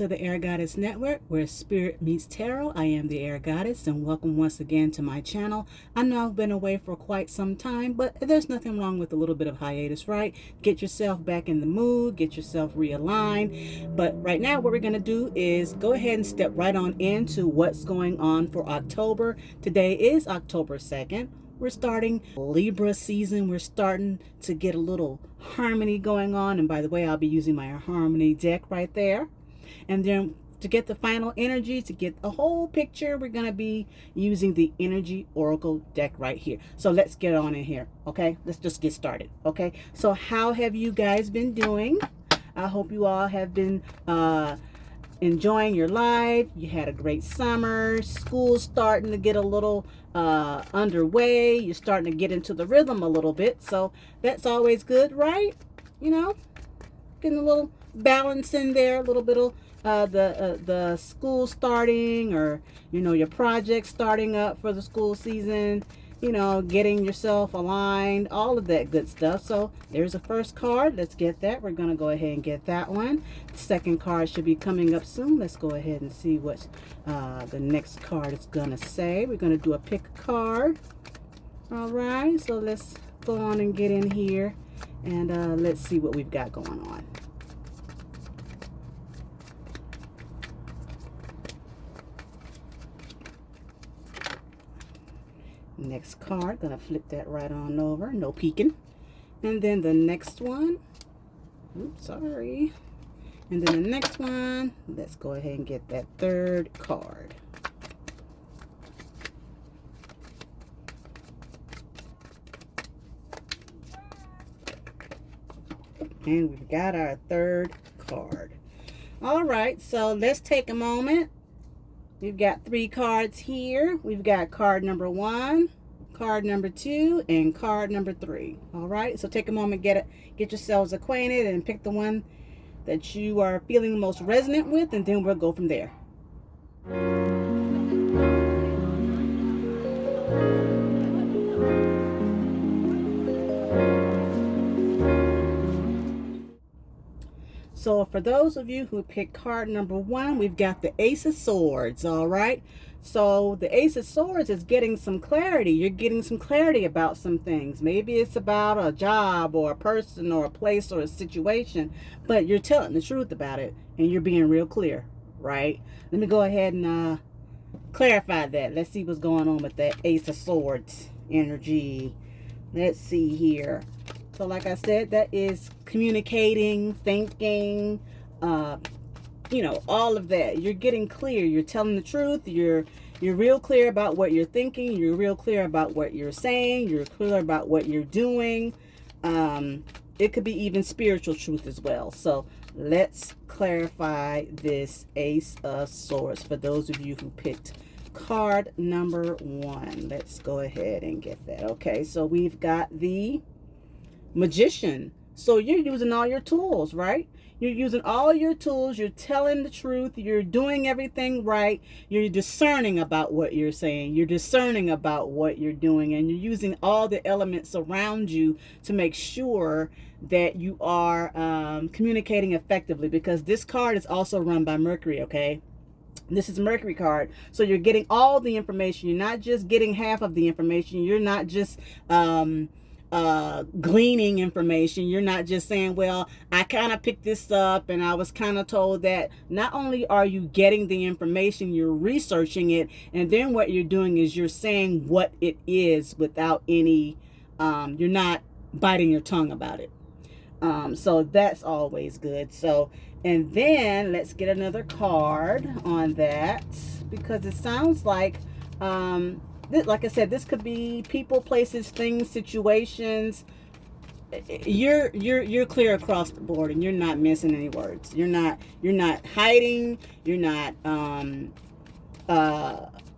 to the Air Goddess Network, where spirit meets tarot. I am the Air Goddess, and welcome once again to my channel. I know I've been away for quite some time, but there's nothing wrong with a little bit of hiatus, right? Get yourself back in the mood, get yourself realigned. But right now, what we're going to do is go ahead and step right on into what's going on for October. Today is October 2nd. We're starting Libra season. We're starting to get a little harmony going on. And by the way, I'll be using my harmony deck right there. And then to get the final energy, to get a whole picture, we're going to be using the energy oracle deck right here. So let's get on in here. Okay, let's just get started. Okay, so how have you guys been doing? I hope you all have been enjoying your life. You had a great summer. School's starting to get a little underway. You're starting to get into the rhythm a little bit, so that's always good, right? You know, getting a little balance in there, a little bit of the school starting, or you know, your project starting up for the school season, you know, getting yourself aligned, all of that good stuff. So there's a first card. Let's get that. We're going to go ahead and get that one. The second card should be coming up soon. Let's go ahead and see what the next card is going to say. We're going to do a pick a card. All right, so let's go on and get in here, and let's see what we've got going on. Next card, gonna flip that right on over, no peeking. And then the next one, oops, sorry. And then the next one, let's go ahead and get that third card. And we've got our third card. All right, so let's take a moment. We've got 3 cards here. We've got card number 1, card number 2, and card number 3. All right, so take a moment, get yourselves acquainted, and pick the one that you are feeling most resonant with, and then we'll go from there. So for those of you who picked card number 1, we've got the Ace of Swords, all right? So the Ace of Swords is getting some clarity. You're getting some clarity about some things. Maybe it's about a job or a person or a place or a situation, but you're telling the truth about it and you're being real clear, right? Let me go ahead and clarify that. Let's see what's going on with that Ace of Swords energy. Let's see here. So like I said, that is communicating, thinking, you know, all of that. You're getting clear. You're telling the truth. You're real clear about what you're thinking. You're real clear about what you're saying. You're clear about what you're doing. It could be even spiritual truth as well. So let's clarify this Ace of Swords for those of you who picked card number 1. Let's go ahead and get that. Okay, so we've got the Magician. So you're using all your tools, right? You're using all your tools. You're telling the truth. You're doing everything right. You're discerning about what you're saying. You're discerning about what you're doing. And you're using all the elements around you to make sure that you are communicating effectively, because this card is also run by Mercury, okay? This is Mercury card. So you're getting all the information. You're not just getting half of the information. You're not just gleaning information. You're not just saying, well, I kind of picked this up and I was kind of told that. Not only are you getting the information, you're researching it, and then what you're doing is you're saying what it is without any you're not biting your tongue about it. So that's always good. So, and then let's get another card on that, because it sounds like like I said, this could be people, places, things, situations. You're clear across the board, and you're not missing any words. You're not hiding. You're not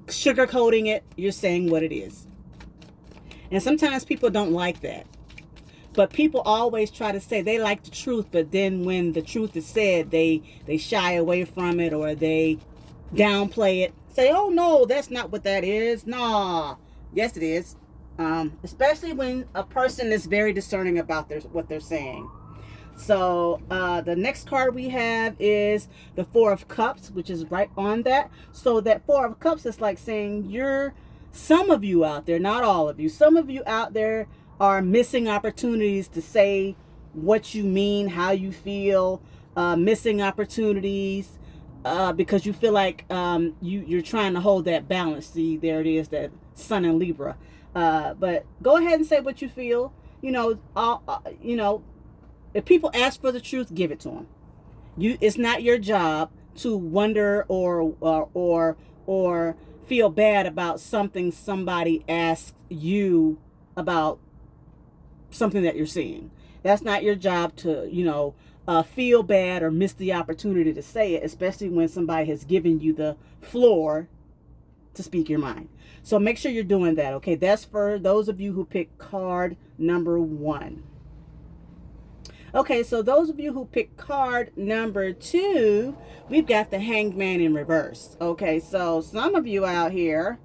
sugarcoating it. You're saying what it is. And sometimes people don't like that. But people always try to say they like the truth, but then when the truth is said, they shy away from it, or they downplay it. Say, oh no, that's not what that is. Nah, yes it is. Especially when a person is very discerning about what they're saying. So the next card we have is the Four of Cups, which is right on that. So that Four of Cups is like saying some of you out there, not all of you, some of you out there are missing opportunities to say what you mean, how you feel, missing opportunities because you feel like you're trying to hold that balance. See, there it is, that Sun in Libra. But go ahead and say what you feel. If people ask for the truth, give it to them. It's not your job to wonder or feel bad about something somebody asks you about something that you're seeing. That's not your job to, feel bad or miss the opportunity to say it, especially when somebody has given you the floor to speak your mind. So make sure you're doing that, okay? That's for those of you who pick card number 1. Okay, so those of you who pick card number 2, we've got the Hanged Man in reverse. Okay, so some of you out here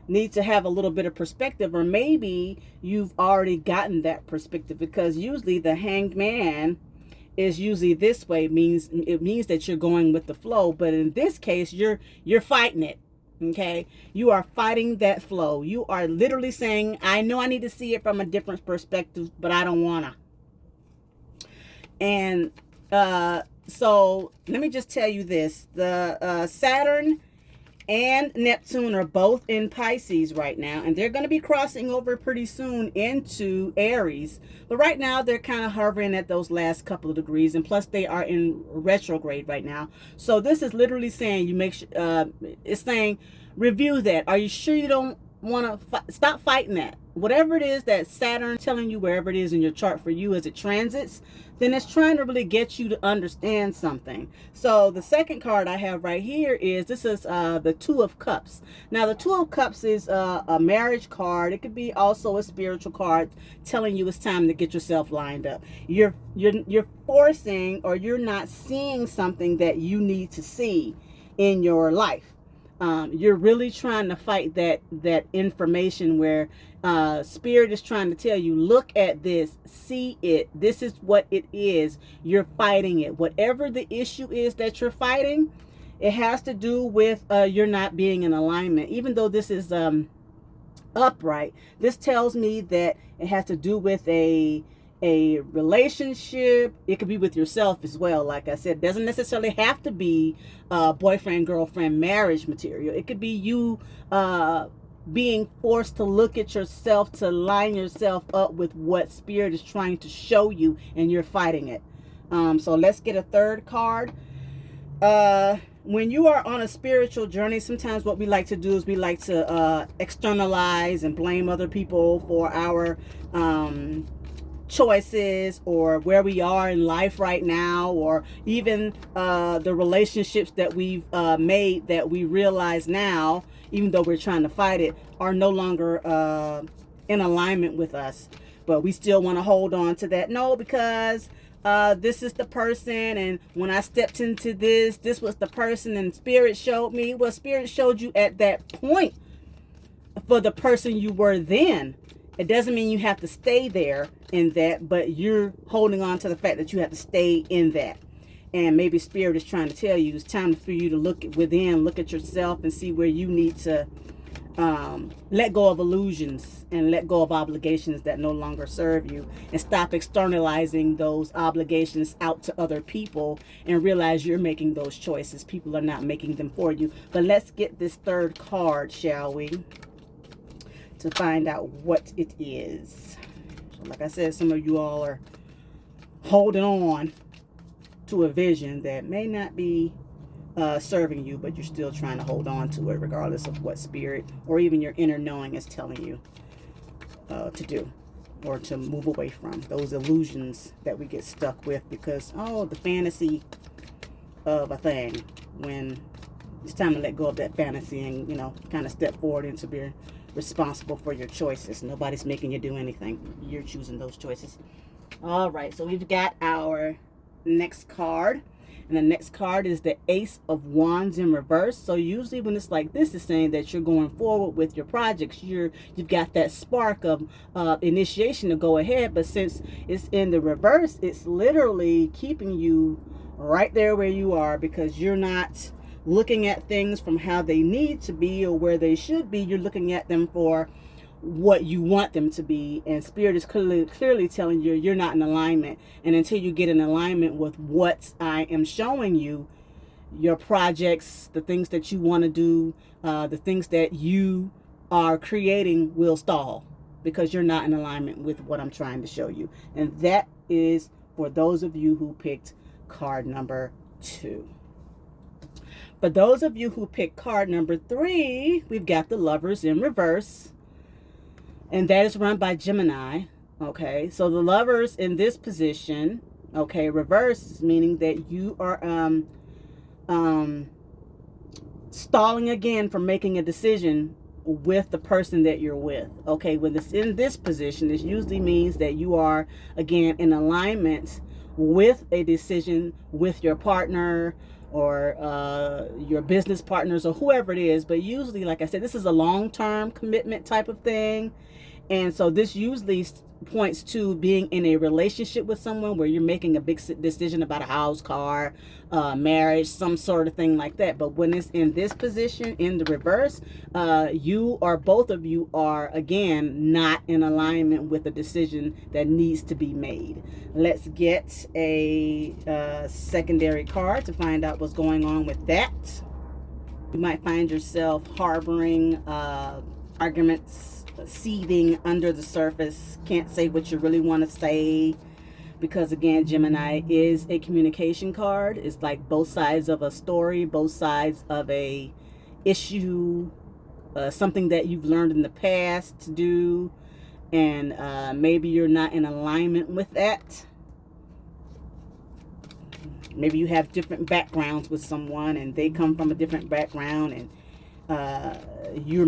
need to have a little bit of perspective, or maybe you've already gotten that perspective, because usually the Hanged Man is usually this way. It means that you're going with the flow, but in this case you're fighting it. Okay, you are fighting that flow. You are literally saying, I know I need to see it from a different perspective, but I don't wanna. And so let me just tell you this, the Saturn and Neptune are both in Pisces right now, and they're going to be crossing over pretty soon into Aries. But right now they're kind of hovering at those last couple of degrees, and plus they are in retrograde right now. So this is literally saying it's saying review that. Are you sure you don't want to stop fighting that? Whatever it is that Saturn telling you, wherever it is in your chart for you as it transits, then it's trying to really get you to understand something. So the second card I have right here is the Two of Cups. Now the Two of Cups is a marriage card. It could be also a spiritual card telling you it's time to get yourself lined up. You're forcing, or you're not seeing something that you need to see in your life. You're really trying to fight that information where Spirit is trying to tell you, look at this, see it, this is what it is. You're fighting it. Whatever the issue is that you're fighting, it has to do with you're not being in alignment. Even though this is upright, this tells me that it has to do with a relationship. It could be with yourself as well. Like I said, it doesn't necessarily have to be boyfriend, girlfriend, marriage material. It could be you being forced to look at yourself, to line yourself up with what Spirit is trying to show you, and you're fighting it. So let's get a third card. When you are on a spiritual journey, sometimes what we like to do is we like to externalize and blame other people for our choices, or where we are in life right now, or even the relationships that we've made that we realize now, even though we're trying to fight it, are no longer in alignment with us. But we still want to hold on to that. No, because this is the person, and when I stepped into this was the person, and Spirit showed me. Well, Spirit showed you at that point for the person you were then. It doesn't mean you have to stay there in that, but you're holding on to the fact that you have to stay in that. And maybe Spirit is trying to tell you it's time for you to look within, look at yourself, and see where you need to let go of illusions and let go of obligations that no longer serve you, and stop externalizing those obligations out to other people, and realize you're making those choices. People are not making them for you. But let's get this third card, shall we, to find out what it is. So like I said, some of you all are holding on to a vision that may not be serving you, but you're still trying to hold on to it, regardless of what Spirit or even your inner knowing is telling you to do, or to move away from those illusions that we get stuck with because, the fantasy of a thing, when it's time to let go of that fantasy and, kind of step forward into being responsible for your choices. Nobody's making you do anything. You're choosing those choices. All right, so we've got our next card. And the next card is the Ace of Wands in reverse. So usually when it's like this, it's saying that you're going forward with your projects. You've got that spark of initiation to go ahead. But since it's in the reverse, it's literally keeping you right there where you are, because you're not looking at things from how they need to be or where they should be. You're looking at them for what you want them to be, and Spirit is clearly telling you you're not in alignment. And until you get in alignment with what I am showing you, your projects, the things that you want to do, the things that you are creating will stall, because you're not in alignment with what I'm trying to show you. And that is for those of you who picked card number 2. For those of you who picked card number 3, we've got the Lovers in reverse. And that is run by Gemini. Okay, so the Lovers in this position, okay, reverse is meaning that you are stalling again from making a decision with the person that you're with. Okay, when it's in this position, this usually means that you are again in alignment with a decision with your partner or your business partners or whoever it is. But usually, like I said, this is a long-term commitment type of thing. And so this usually points to being in a relationship with someone where you're making a big decision about a house, car, marriage, some sort of thing like that. But when it's in this position, in the reverse, you or both of you are, again, not in alignment with a decision that needs to be made. Let's get a secondary card to find out what's going on with that. You might find yourself harboring arguments, seething under the surface, can't say what you really want to say, because again, Gemini is a communication card. It's like both sides of a story, both sides of a issue, something that you've learned in the past to do, and maybe you're not in alignment with that. Maybe you have different backgrounds with someone and they come from a different background, and you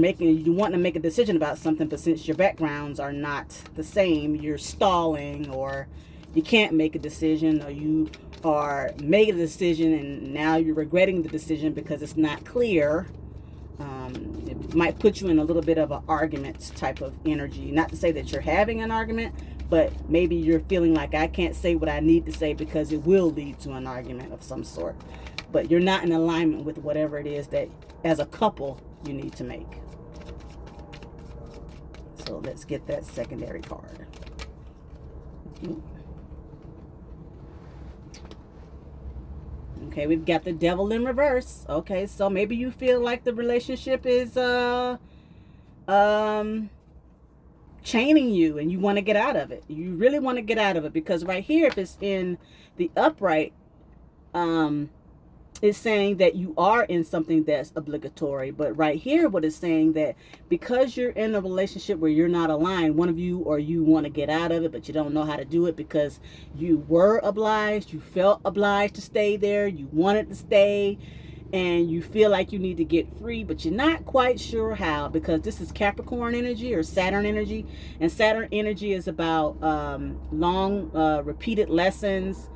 want to make a decision about something, but since your backgrounds are not the same, you're stalling, or you can't make a decision, or you are making a decision and now you're regretting the decision because it's not clear. It might put you in a little bit of an argument type of energy. Not to say that you're having an argument, but maybe you're feeling like I can't say what I need to say because it will lead to an argument of some sort. But you're not in alignment with whatever it is that, as a couple, you need to make. So let's get that secondary card. Okay, we've got the Devil in reverse. Okay, so maybe you feel like the relationship is chaining you and you want to get out of it. You really want to get out of it, because right here, if it's in the upright, it's saying that you are in something that's obligatory. But right here, what it's saying, that because you're in a relationship where you're not aligned, one of you or you want to get out of it, but you don't know how to do it because you were obliged, you felt obliged to stay there, you wanted to stay, and you feel like you need to get free, but you're not quite sure how, because this is Capricorn energy or Saturn energy, and Saturn energy is about long repeated lessons,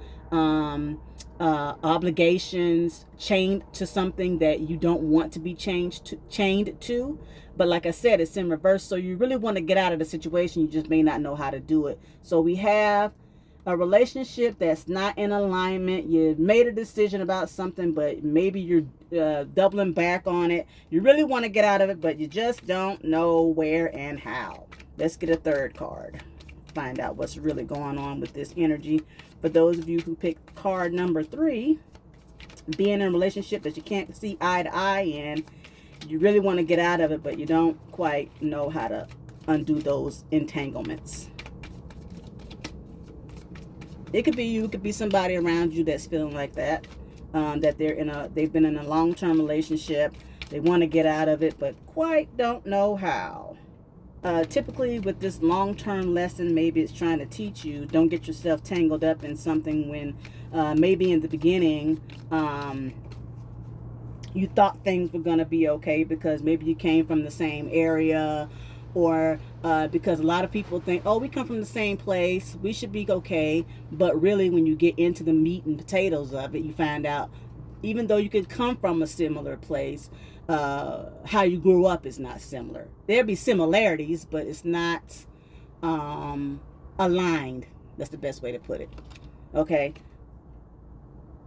obligations, chained to something that you don't want to be chained to. But like I said, it's in reverse, so you really want to get out of the situation, you just may not know how to do it. So we have a relationship that's not in alignment. You've made a decision about something, but maybe you're doubling back on it. You really want to get out of it, but you just don't know where and how. Let's get a third card. Find out what's really going on with this energy. For those of you who picked card number 3, being in a relationship that you can't see eye to eye in, you really want to get out of it, but you don't quite know how to undo those entanglements. It could be you, it could be somebody around you that's feeling like that, that they've been in a long-term relationship, they want to get out of it, but quite don't know how. Typically with this long-term lesson, maybe it's trying to teach you, don't get yourself tangled up in something when maybe in the beginning you thought things were going to be okay because maybe you came from the same area, or because a lot of people think, oh, we come from the same place, we should be okay. But really, when you get into the meat and potatoes of it, you find out, even though you could come from a similar place, how you grew up is not similar. There'll be similarities, but it's not aligned. That's the best way to put it. Okay.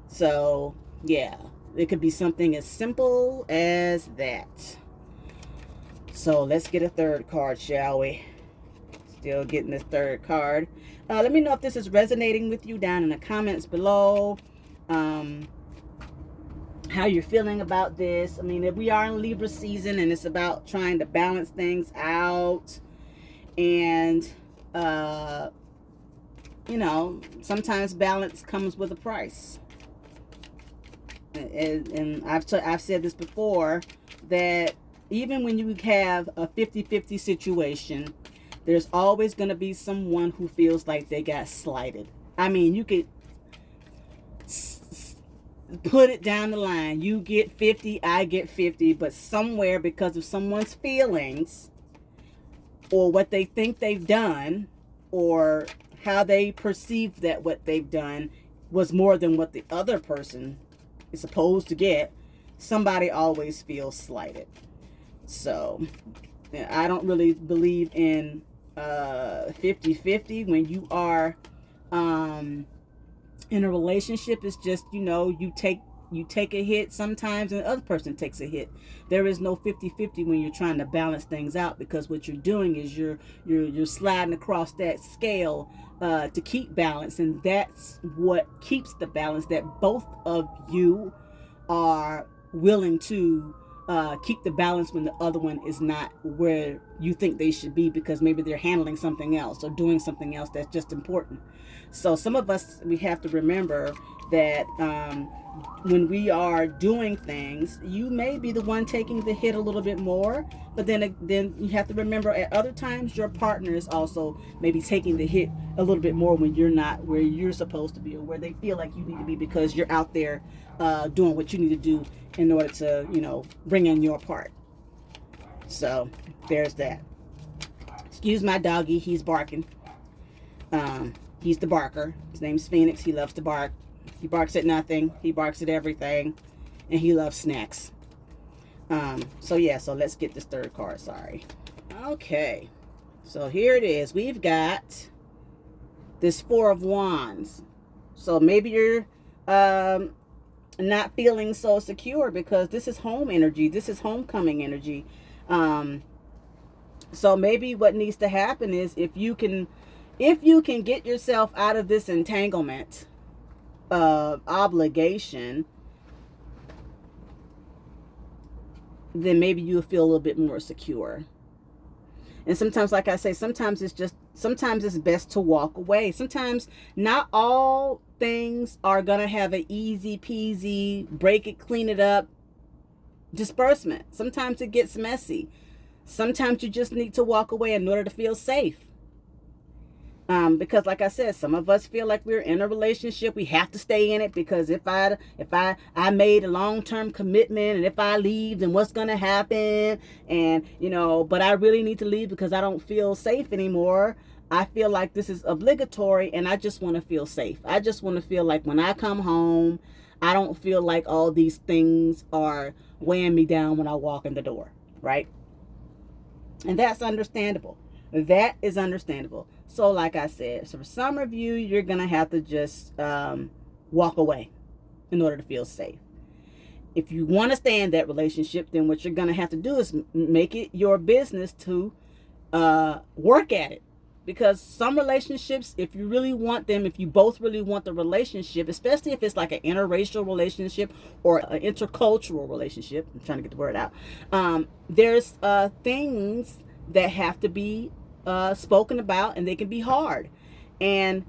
So, yeah, it could be something as simple as that. So let's get a third card, shall we? Still getting this third card. Let me know if this is resonating with you down in the comments below. How you're feeling about this. I mean, we are in Libra season, and it's about trying to balance things out. And, you know, sometimes balance comes with a price. And I've said this before, that even when you have a 50-50 situation, there's always going to be someone who feels like they got slighted. I mean, you could put it down the line. You get 50, I get 50, but somewhere, because of someone's feelings or what they think they've done or how they perceive that what they've done was more than what the other person is supposed to get, somebody always feels slighted. So I don't really believe in 50-50 when you are in a relationship. It's just, you know, you take a hit sometimes and the other person takes a hit. There is no 50-50 when you're trying to balance things out, because what you're doing is you're sliding across that scale to keep balance, and that's what keeps the balance, that both of you are willing to keep the balance when the other one is not where you think they should be, because maybe they're handling something else or doing something else that's just important. So some of us, we have to remember that when we are doing things, you may be the one taking the hit a little bit more, but then you have to remember at other times your partner is also maybe taking the hit a little bit more when you're not where you're supposed to be, or where they feel like you need to be, because you're out there doing what you need to do in order to, you know, bring in your part. So there's that. Excuse my doggy, he's barking. He's the barker. His name's Phoenix. He loves to bark. He barks at nothing. He barks at everything. And he loves snacks. So yeah, so let's get this third card. Sorry. Okay. So here it is. We've got this Four of Wands. So maybe you're not feeling so secure, because this is home energy. This is homecoming energy. So maybe what needs to happen is, if you can get yourself out of this entanglement of obligation, then maybe you'll feel a little bit more secure. And sometimes, like I say, sometimes it's best to walk away. Sometimes not all things are gonna have an easy peasy, break it, clean it up disbursement. Sometimes it gets messy. Sometimes you just need to walk away in order to feel safe. Because like I said, some of us feel like we're in a relationship, we have to stay in it, because if I made a long-term commitment, and if I leave, then what's going to happen? And, you know, but I really need to leave because I don't feel safe anymore. I feel like this is obligatory, and I just want to feel safe. I just want to feel like when I come home, I don't feel like all these things are weighing me down when I walk in the door, right? And that's understandable. That is understandable. So like I said, so for some of you, you're going to have to just walk away in order to feel safe. If you want to stay in that relationship, then what you're going to have to do is make it your business to work at it. Because some relationships, if you really want them, if you both really want the relationship, especially if it's like an interracial relationship or an intercultural relationship, I'm trying to get the word out, there's things that have to be spoken about, and they can be hard. And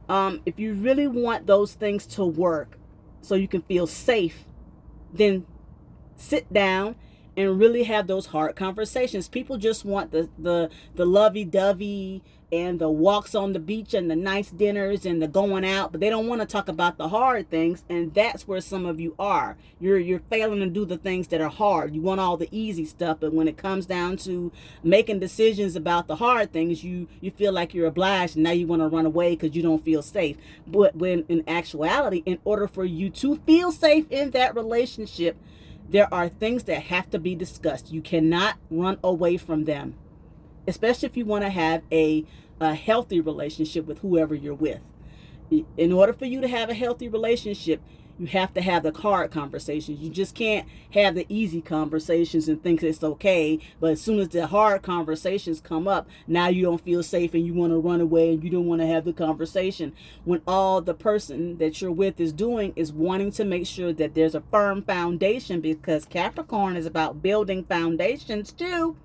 if you really want those things to work so you can feel safe, then sit down and really have those hard conversations. People just want the lovey-dovey and the walks on the beach and the nice dinners and the going out, but they don't want to talk about the hard things. And that's where some of you are. You're failing to do the things that are hard. You want all the easy stuff, but when it comes down to making decisions about the hard things, you feel like you're obliged, and now you want to run away because you don't feel safe. But when in actuality, in order for you to feel safe in that relationship, there are things that have to be discussed. You cannot run away from them, especially if you want to have a healthy relationship with whoever you're with. In order for you to have a healthy relationship, you have to have the hard conversations. You just can't have the easy conversations and think it's okay. But as soon as the hard conversations come up, now you don't feel safe and you want to run away and you don't want to have the conversation. When all the person that you're with is doing is wanting to make sure that there's a firm foundation, because Capricorn is about building foundations too.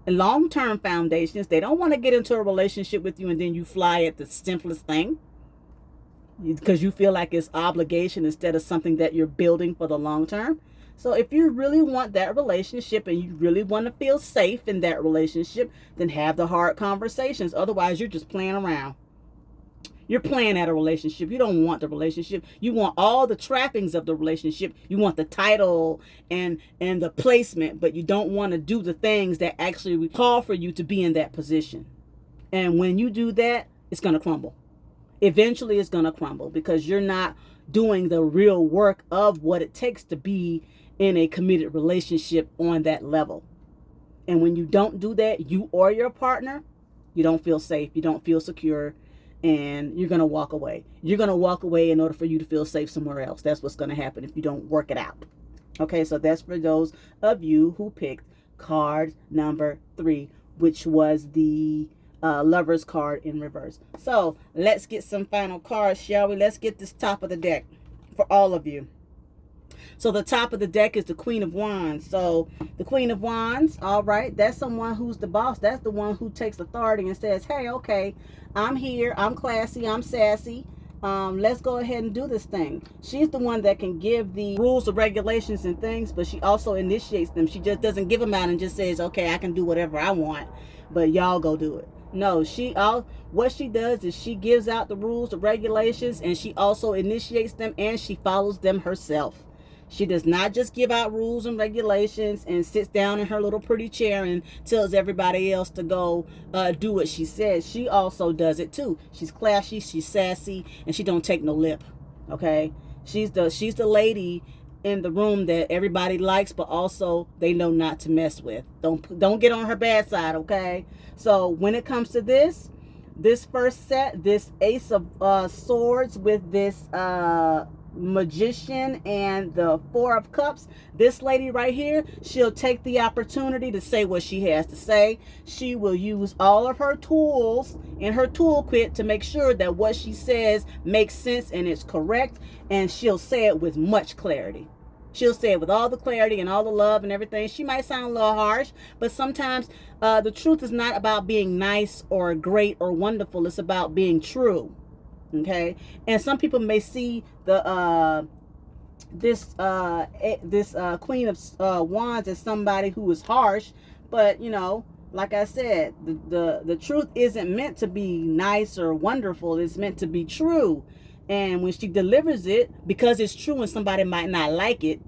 Long-term foundations. They don't want to get into a relationship with you and then you fly at the simplest thing because you feel like it's obligation instead of something that you're building for the long term. So if you really want that relationship and you really want to feel safe in that relationship, then have the hard conversations. Otherwise, you're just playing around. You're playing at a relationship. You don't want the relationship. You want all the trappings of the relationship. You want the title and the placement, but you don't want to do the things that actually call for you to be in that position. And when you do that, it's going to crumble. Eventually, it's going to crumble because you're not doing the real work of what it takes to be in a committed relationship on that level. And when you don't do that, you or your partner, you don't feel safe. You don't feel secure. And you're going to walk away. You're going to walk away in order for you to feel safe somewhere else. That's what's going to happen if you don't work it out. Okay, so that's for those of you who picked card number 3, which was the Lover's card in reverse. So let's get some final cards, shall we? Let's get this top of the deck for all of you. So the top of the deck is the Queen of Wands. So the Queen of Wands, all right, that's someone who's the boss. That's the one who takes authority and says, hey, okay, I'm here. I'm classy. I'm sassy. Let's go ahead and do this thing. She's the one that can give the rules, the regulations and things, but she also initiates them. She just doesn't give them out and just says, okay, I can do whatever I want, but y'all go do it. No, what she does is she gives out the rules, the regulations, and she also initiates them and she follows them herself. She does not just give out rules and regulations and sits down in her little pretty chair and tells everybody else to go do what she says. She also does it too. She's classy, she's sassy, and she don't take no lip. Okay? She's the lady in the room that everybody likes, but also they know not to mess with. Don't get on her bad side, okay? So when it comes to this first set, this Ace of Swords with this Magician and the Four of Cups, this lady right here, she'll take the opportunity to say what she has to say. She will use all of her tools in her toolkit to make sure that what she says makes sense and it's correct, and she'll say it with much clarity. She'll say it with all the clarity and all the love and everything. She might sound a little harsh, but sometimes the truth is not about being nice or great or wonderful. It's about being true. Okay, and some people may see the this Queen of Wands as somebody who is harsh, but you know, like I said, the truth isn't meant to be nice or wonderful. It's meant to be true, and when she delivers it, because it's true and somebody might not like it,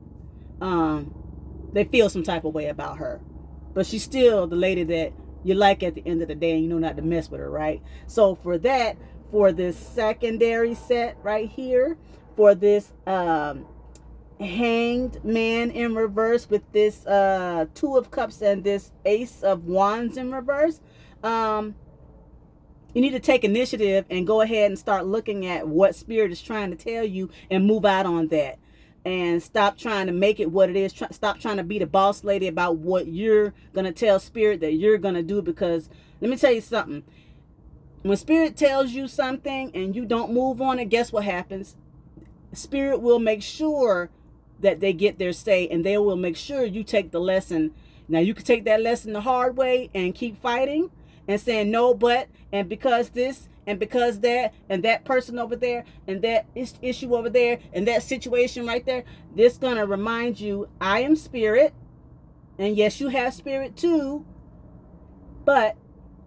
they feel some type of way about her, but she's still the lady that you like at the end of the day, and you know not to mess with her, right? So for that, for this secondary set right here, for this Hanged Man in reverse with this Two of Cups and this Ace of Wands in reverse, you need to take initiative and go ahead and start looking at what Spirit is trying to tell you and move out on that. And stop trying to make it what it is. Stop trying to be the boss lady about what you're going to tell Spirit that you're going to do, because let me tell you something. When Spirit tells you something and you don't move on it, guess what happens? Spirit will make sure that they get their say, and they will make sure you take the lesson. Now, you can take that lesson the hard way and keep fighting and saying no, but, and because this, and because that, and that person over there, and that issue over there, and that situation right there. This going to remind you, I am Spirit. And yes, you have spirit too. But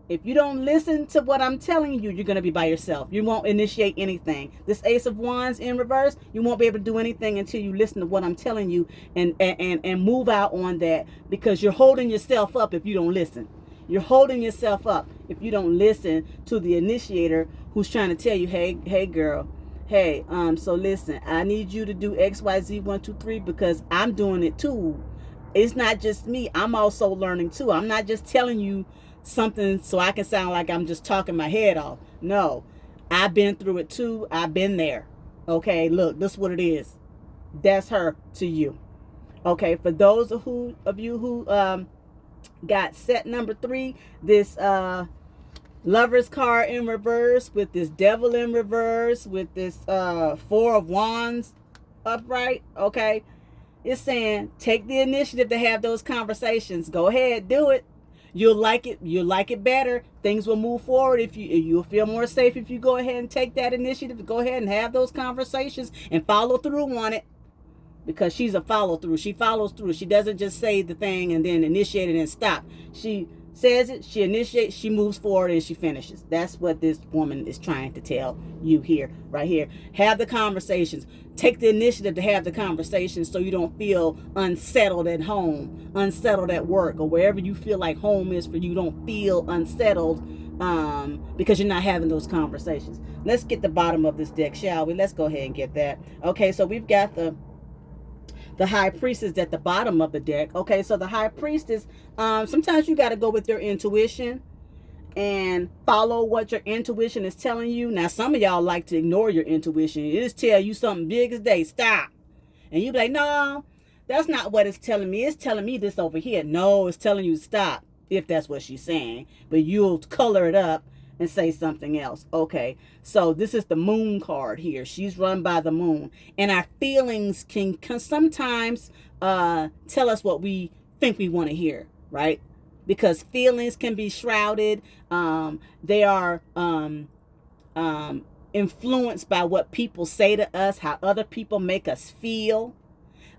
if you don't listen to what I'm telling you, you're going to be by yourself. You won't initiate anything. This Ace of Wands in reverse, you won't be able to do anything until you listen to what I'm telling you and move out on that, because you're holding yourself up if you don't listen. You're holding yourself up if you don't listen to the initiator who's trying to tell you, hey girl, hey, so listen, I need you to do XYZ 1, 2, 3 because I'm doing it too. It's not just me. I'm also learning too. I'm not just telling you something so I can sound like I'm just talking my head off. No, I've been through it too. I've been there. Okay, look, this is what it is. That's her to you. Okay, for those of you who got set number 3, this Lover's card in reverse, with this Devil in reverse, with this 4 of Wands upright. Okay, it's saying take the initiative to have those conversations. Go ahead, do it. You'll like it. You'll like it better. Things will move forward if you'll feel more safe if you go ahead and take that initiative to go ahead and have those conversations and follow through on it. Because she's a follow through. She follows through. She doesn't just say the thing and then initiate it and stop. She says it, she initiates, she moves forward, and she finishes. That's what this woman is trying to tell you here, right here. Have the conversations. Take the initiative to have the conversations so you don't feel unsettled at home, unsettled at work, or wherever you feel like home is for you. Don't feel unsettled because you're not having those conversations. Let's get the bottom of this deck, shall we? Let's go ahead and get that. Okay, so we've got the High Priestess at the bottom of the deck. Okay, so the High Priestess, sometimes you got to go with your intuition and follow what your intuition is telling you. Now, some of y'all like to ignore your intuition. It just tell you something big as day. Stop. And you be like, no, that's not what it's telling me. It's telling me this over here. No, it's telling you to stop, if that's what she's saying. But you'll color it up and say something else. Okay, so this is the Moon card here. She's run by the Moon, and our feelings can sometimes tell us what we think we want to hear, right? Because feelings can be shrouded. They are influenced by what people say to us, how other people make us feel.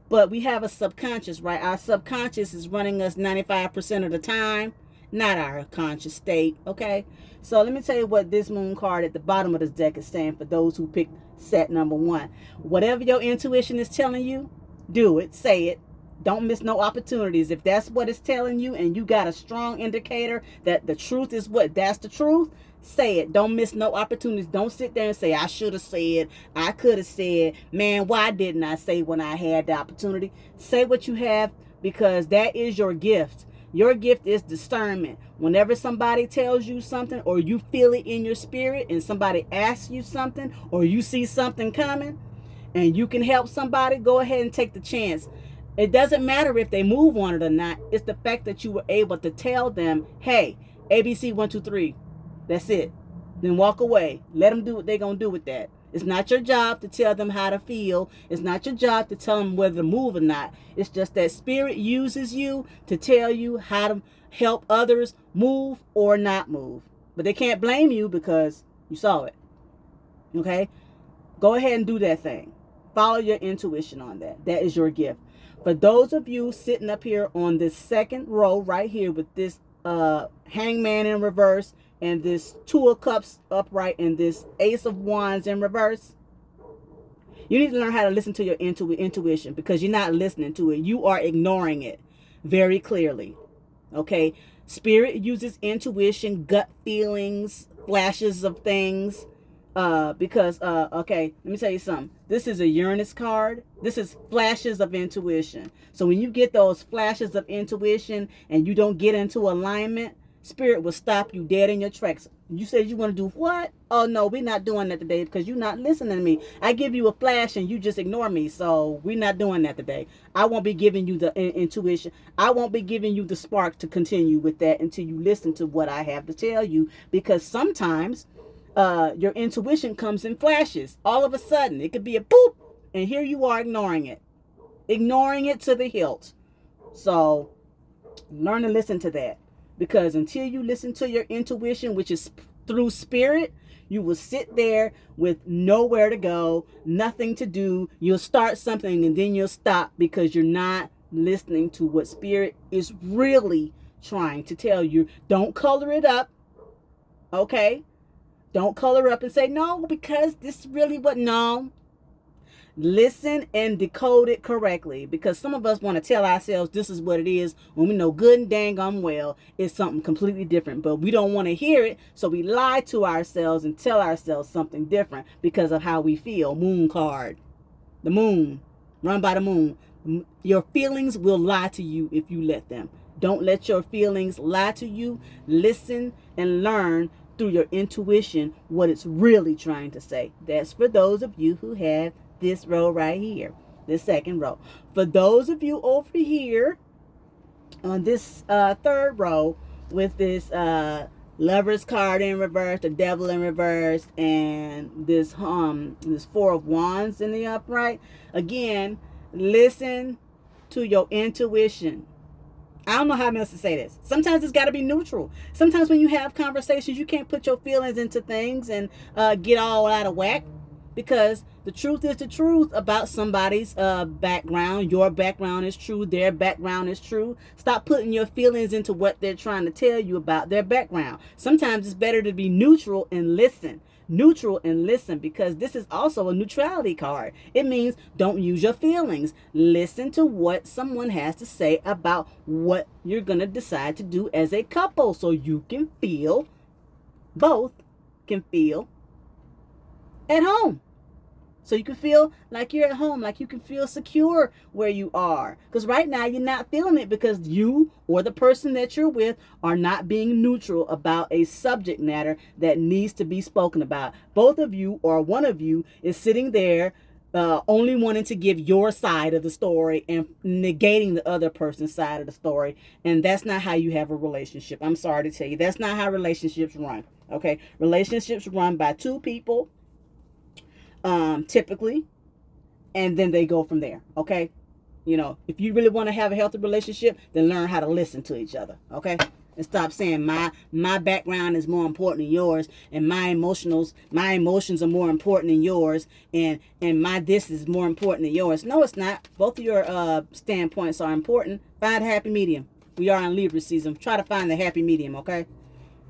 But we have a subconscious, right? Our subconscious is running us 95% of the time, not our conscious state. Okay, so let me tell you what this Moon card at the bottom of this deck is saying for those who picked set number 1. Whatever your intuition is telling you, do it, say it. Don't miss no opportunities. If that's what it's telling you and you got a strong indicator that the truth is that's the truth, say it. Don't miss no opportunities. Don't sit there and say, I should have said, I could have said, man, why didn't I say when I had the opportunity? Say what you have, because that is your gift. Your gift is discernment. Whenever somebody tells you something, or you feel it in your spirit, and somebody asks you something, or you see something coming, and you can help somebody, go ahead and take the chance. It doesn't matter if they move on it or not. It's the fact that you were able to tell them, hey, ABC 1, 2, 3. That's it. Then walk away. Let them do what they're going to do with that. It's not your job to tell them how to feel. It's not your job to tell them whether to move or not. It's just that spirit uses you to tell you how to help others move or not move. But they can't blame you because you saw it. Okay? Go ahead and do that thing. Follow your intuition on that. That is your gift. For those of you sitting up here on this second row right here with this Hangman in reverse, and this 2 of Cups upright, and this Ace of Wands in reverse, you need to learn how to listen to your intuition, because you're not listening to it. You are ignoring it very clearly. Okay? Spirit uses intuition, gut feelings, flashes of things. Okay, let me tell you something. This is a Uranus card. This is flashes of intuition. So when you get those flashes of intuition and you don't get into alignment, Spirit will stop you dead in your tracks. You said you want to do what? Oh, no, we're not doing that today because you're not listening to me. I give you a flash and you just ignore me. So we're not doing that today. I won't be giving you the intuition. I won't be giving you the spark to continue with that until you listen to what I have to tell you. Because sometimes your intuition comes in flashes. All of a sudden, it could be a boop. And here you are ignoring it. Ignoring it to the hilt. So learn to listen to that. Because until you listen to your intuition, which is through spirit, you will sit there with nowhere to go, nothing to do. You'll start something and then you'll stop because you're not listening to what Spirit is really trying to tell you. Don't color it up, okay? Don't color up and say, no, because this is really what, no. Listen and decode it correctly, because some of us want to tell ourselves this is what it is when we know good and dang well it's something completely different, but we don't want to hear it, so we lie to ourselves and tell ourselves something different because of how we feel. Moon card. The moon. Run by the moon. Your feelings will lie to you if you let them. Don't let your feelings lie to you. Listen and learn through your intuition what it's really trying to say. That's for those of you who have this row right here, this second row. For those of you over here on this third row with this Lover's card in reverse, the Devil in reverse, and this Four of Wands in the upright, again, listen to your intuition. I don't know how else to say this. Sometimes it's got to be neutral. Sometimes when you have conversations, you can't put your feelings into things and get all out of whack, because the truth is the truth about somebody's background. Your background is true. Their background is true. Stop putting your feelings into what they're trying to tell you about their background. Sometimes it's better to be neutral and listen. Neutral and listen, because this is also a neutrality card. It means don't use your feelings. Listen to what someone has to say about what you're going to decide to do as a couple, so you can feel, both can feel at home. So you can feel like you're at home, like you can feel secure where you are. Because right now you're not feeling it because you or the person that you're with are not being neutral about a subject matter that needs to be spoken about. Both of you or one of you is sitting there only wanting to give your side of the story and negating the other person's side of the story. And that's not how you have a relationship. I'm sorry to tell you. That's not how relationships run. Okay? Relationships run by two people. Typically, and then they go from there. Okay, you know, if you really want to have a healthy relationship, then learn how to listen to each other. Okay, and stop saying my background is more important than yours, and my emotions are more important than yours, and my this is more important than yours. No, it's not. Both of your standpoints are important. Find a happy medium. We are in Libra season. Try to find the happy medium. Okay,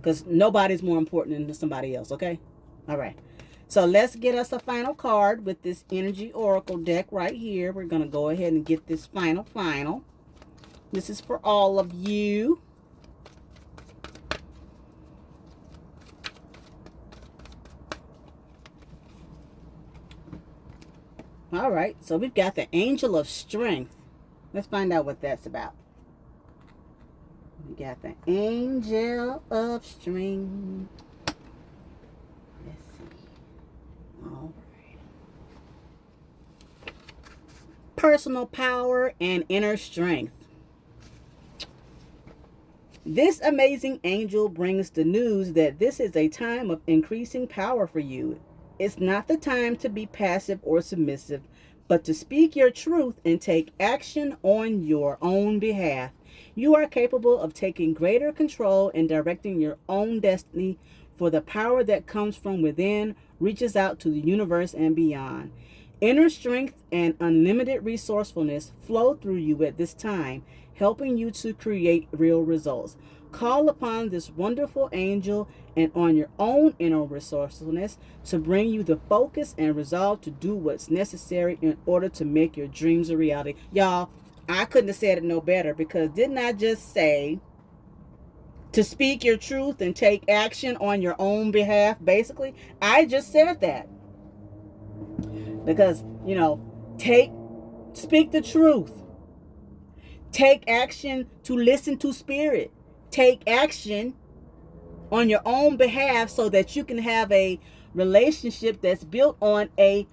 because nobody's more important than somebody else. Okay, all right. So let's get us a final card with this Energy Oracle deck right here. We're going to go ahead and get this final. This is for all of you. All right, so we've got the Angel of Strength. Let's find out what that's about. We got the Angel of Strength. All right. Personal power and inner strength. This amazing angel brings the news that this is a time of increasing power for you. It's not the time to be passive or submissive, but to speak your truth and take action on your own behalf. You are capable of taking greater control and directing your own destiny, for the power that comes from within reaches out to the universe and beyond. Inner strength and unlimited resourcefulness flow through you at this time, helping you to create real results. Call upon this wonderful angel and on your own inner resourcefulness to bring you the focus and resolve to do what's necessary in order to make your dreams a reality. Y'all, I couldn't have said it no better, because didn't I just say to speak your truth and take action on your own behalf? Basically, I just said that. Because, you know, speak the truth. Take action to listen to Spirit. Take action on your own behalf so that you can have a relationship that's built on a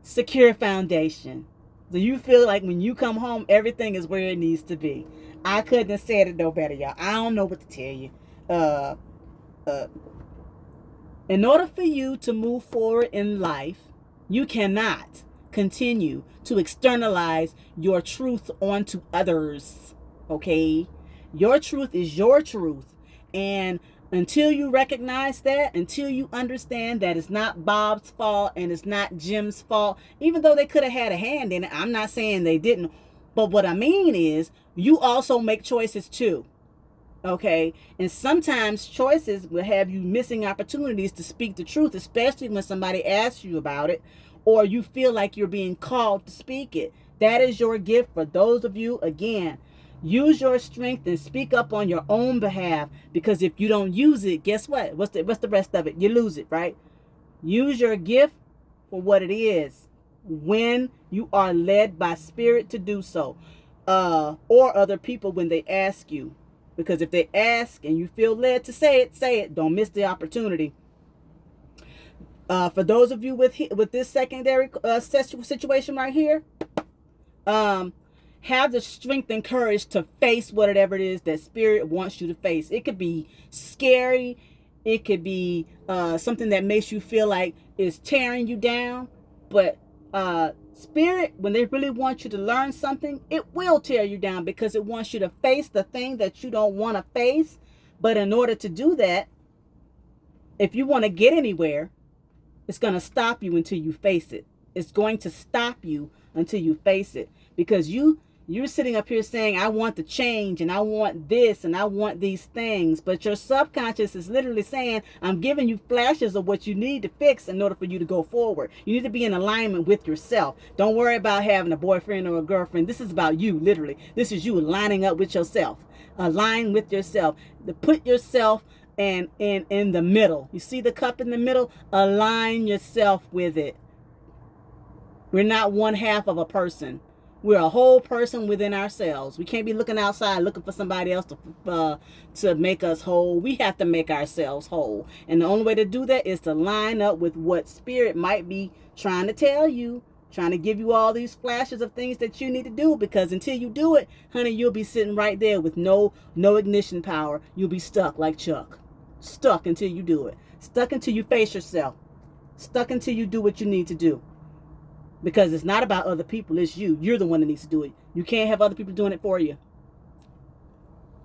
secure foundation. So you feel like when you come home, everything is where it needs to be. I couldn't have said it no better, y'all. I don't know what to tell you. In order for you to move forward in life, you cannot continue to externalize your truth onto others. Okay? Your truth is your truth. And until you recognize that, until you understand that it's not Bob's fault and it's not Jim's fault, even though they could have had a hand in it, I'm not saying they didn't. But what I mean is, you also make choices too. Okay, and sometimes choices will have you missing opportunities to speak the truth, especially when somebody asks you about it, or you feel like you're being called to speak it. That is your gift. For those of you, again, use your strength and speak up on your own behalf, because if you don't use it, guess what? What's the rest of it? You lose it, right? Use your gift for what it is when you are led by spirit to do so, or other people when they ask you. Because if they ask and you feel led to say it, say it. Don't miss the opportunity. For those of you with this secondary situation right here, have the strength and courage to face whatever it is that spirit wants you to face. It could be scary. It could be something that makes you feel like it's tearing you down. But spirit, when they really want you to learn something, it will tear you down, because it wants you to face the thing that you don't want to face. But in order to do that, if you want to get anywhere, it's going to stop you until you face it. It's going to stop you until you face it, because you're sitting up here saying, I want the change and I want this and I want these things. But your subconscious is literally saying, I'm giving you flashes of what you need to fix in order for you to go forward. You need to be in alignment with yourself. Don't worry about having a boyfriend or a girlfriend. This is about you, literally. This is you lining up with yourself. Align with yourself. To put yourself in the middle. You see the cup in the middle? Align yourself with it. We're not one half of a person. We're a whole person within ourselves. We can't be looking outside looking for somebody else to make us whole. We have to make ourselves whole. And the only way to do that is to line up with what spirit might be trying to tell you, trying to give you all these flashes of things that you need to do. Because until you do it, honey, you'll be sitting right there with no ignition power. You'll be stuck like Chuck. Stuck until you do it. Stuck until you face yourself. Stuck until you do what you need to do. Because it's not about other people, it's you. You're the one that needs to do it. You can't have other people doing it for you.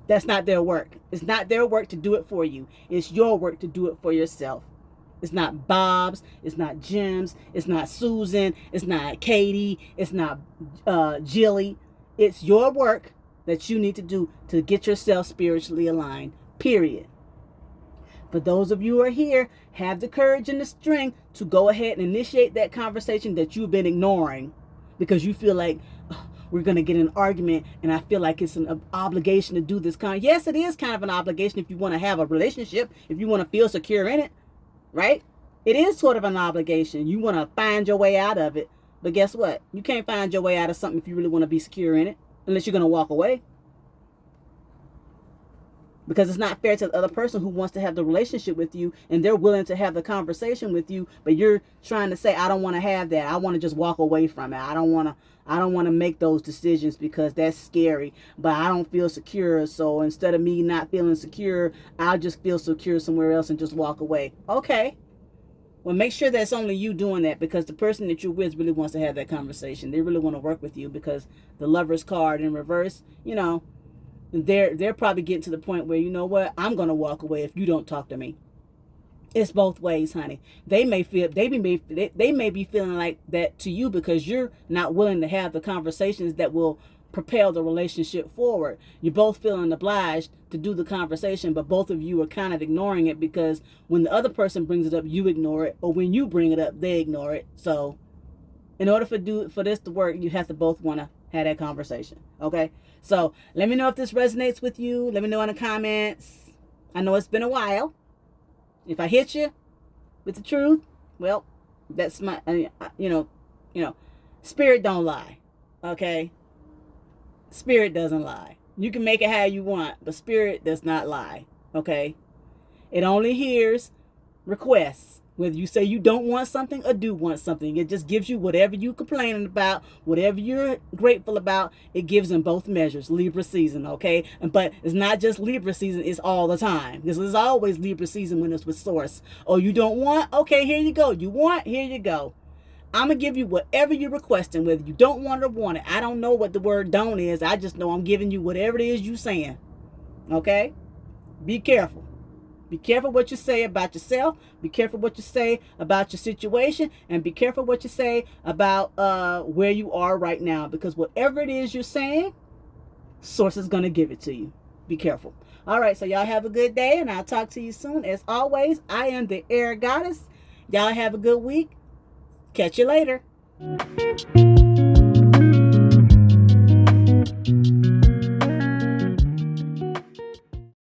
That's not their work. It's not their work to do it for you. It's your work to do it for yourself. It's not Bob's, it's not Jim's, it's not Susan, it's not Katie, it's not Jilly. It's your work that you need to do to get yourself spiritually aligned, period. For those of you who are here, have the courage and the strength to go ahead and initiate that conversation that you've been ignoring, because you feel like, oh, we're going to get an argument and I feel like it's an obligation to do this. Yes, it is kind of an obligation if you want to have a relationship, if you want to feel secure in it, right? It is sort of an obligation. You want to find your way out of it. But guess what? You can't find your way out of something if you really want to be secure in it, unless you're going to walk away. Because it's not fair to the other person who wants to have the relationship with you and they're willing to have the conversation with you, but you're trying to say, I don't want to have that. I want to just walk away from it. I don't want to make those decisions because that's scary, but I don't feel secure. So instead of me not feeling secure, I'll just feel secure somewhere else and just walk away. Okay. Well, make sure that's only you doing that, because the person that you're with really wants to have that conversation. They really want to work with you, because the Lover's card in reverse, they're probably getting to the point where, you know what, I'm going to walk away if you don't talk to me. It's both ways, honey. They may be feeling like that to you because you're not willing to have the conversations that will propel the relationship forward. You're both feeling obliged to do the conversation, but both of you are kind of ignoring it, because when the other person brings it up, you ignore it, or when you bring it up, they ignore it. So in order for this to work, you have to both want to have that conversation. Okay? So let me know if this resonates with you. Let me know in the comments. I know it's been a while. If I hit you with the truth, well, that's my, spirit don't lie. Okay? Spirit doesn't lie. You can make it how you want, but spirit does not lie. Okay? It only hears requests. Whether you say you don't want something or do want something, it just gives you whatever you're complaining about, whatever you're grateful about. It gives in both measures. Libra season, okay? But it's not just Libra season, it's all the time. This is always Libra season when it's with source. Oh, you don't want? Okay, here you go. You want? Here you go. I'm going to give you whatever you're requesting, whether you don't want it or want it. I don't know what the word don't is. I just know I'm giving you whatever it is you're saying. Okay? Be careful. Be careful what you say about yourself. Be careful what you say about your situation. And be careful what you say about where you are right now. Because whatever it is you're saying, Source is going to give it to you. Be careful. All right, so y'all have a good day, and I'll talk to you soon. As always, I am the Air Goddess. Y'all have a good week. Catch you later.